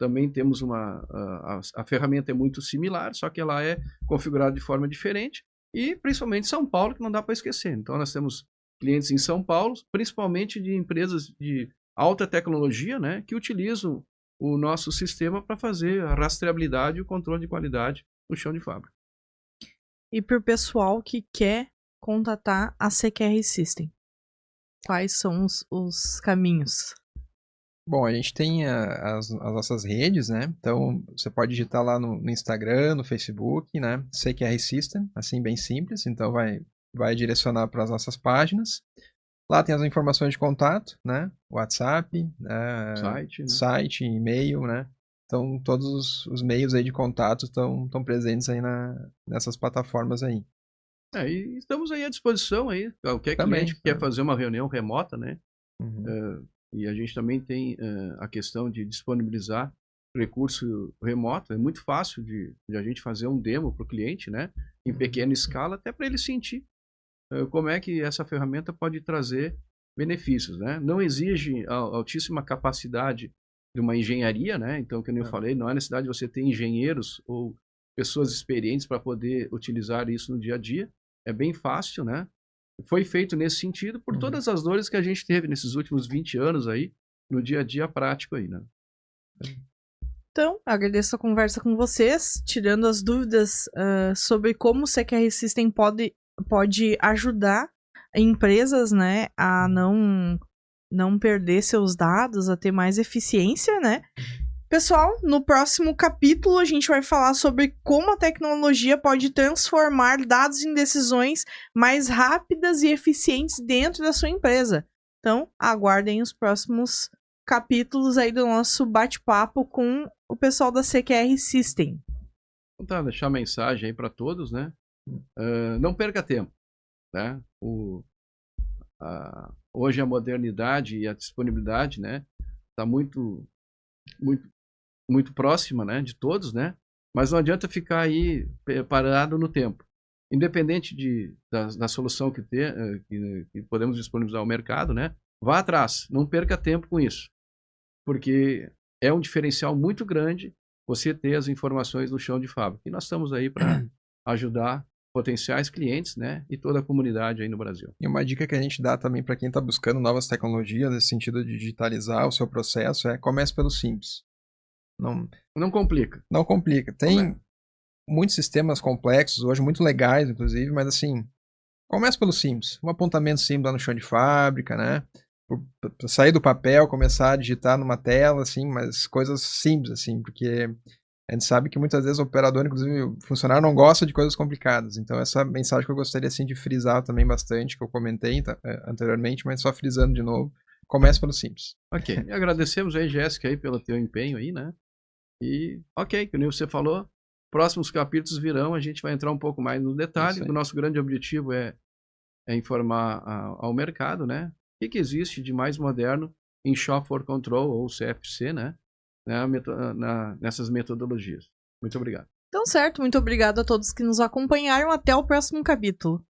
Também temos a ferramenta é muito similar, só que ela é configurada de forma diferente. E principalmente São Paulo, que não dá para esquecer. Então, nós temos clientes em São Paulo, principalmente de empresas de alta tecnologia, né? Que utilizam o nosso sistema para fazer a rastreabilidade e o controle de qualidade no chão de fábrica. E para o pessoal que quer contatar a CQR System, quais são os caminhos? Bom, a gente tem as nossas redes, né? Então, você pode digitar lá no Instagram, no Facebook, né? CQR System, assim, bem simples. Então, vai direcionar para as nossas páginas. Lá tem as informações de contato, né? WhatsApp, site, e-mail, né? Então, todos os meios aí de contato estão presentes aí nessas plataformas aí. E estamos aí à disposição aí. Qualquer cliente que quer fazer uma reunião remota, né? E a gente também tem a questão de disponibilizar recurso remoto. É muito fácil de a gente fazer um demo para o cliente, né? Em pequena escala, até para ele sentir como é que essa ferramenta pode trazer benefícios, né? Não exige altíssima capacidade de uma engenharia, né? Então, como eu falei, não há necessidade de você ter engenheiros ou pessoas experientes para poder utilizar isso no dia a dia. É bem fácil, né? Foi feito nesse sentido por todas as dores que a gente teve nesses últimos 20 anos aí, no dia a dia prático aí, né? Então, agradeço a conversa com vocês, tirando as dúvidas sobre como o CQR System pode ajudar empresas, né, a não perder seus dados, a ter mais eficiência, né? Pessoal, no próximo capítulo a gente vai falar sobre como a tecnologia pode transformar dados em decisões mais rápidas e eficientes dentro da sua empresa. Então, aguardem os próximos capítulos aí do nosso bate-papo com o pessoal da CQR System. Então tá, deixar a mensagem aí para todos, né? Não perca tempo, né? Hoje a modernidade e a disponibilidade, né, está muito próxima, né, de todos, né? Mas não adianta ficar aí parado no tempo. Independente da solução que podemos disponibilizar ao mercado, né? Vá atrás, não perca tempo com isso, porque é um diferencial muito grande você ter as informações no chão de fábrica. E nós estamos aí para ajudar potenciais clientes, né, e toda a comunidade aí no Brasil. E uma dica que a gente dá também para quem está buscando novas tecnologias, nesse sentido de digitalizar o seu processo, comece pelo simples. Não complica. Não complica. Tem muitos sistemas complexos hoje, muito legais, inclusive, mas assim, comece pelo simples. Um apontamento simples lá no chão de fábrica, né? Para sair do papel, começar a digitar numa tela, assim, mas coisas simples, assim, porque a gente sabe que muitas vezes o operador, inclusive o funcionário, não gosta de coisas complicadas. Então essa mensagem que eu gostaria assim, de frisar também bastante, que eu comentei anteriormente, mas só frisando de novo. Comece pelo simples. Ok. E agradecemos aí, Jéssica, aí, pelo teu empenho aí, né? E, ok, como você falou, próximos capítulos virão, a gente vai entrar um pouco mais no detalhe. O nosso grande objetivo é informar ao mercado, né? O que existe de mais moderno em Shop for Control, ou CFC, né? Nessas metodologias. Muito obrigado. Então, certo. Muito obrigado a todos que nos acompanharam. Até o próximo capítulo.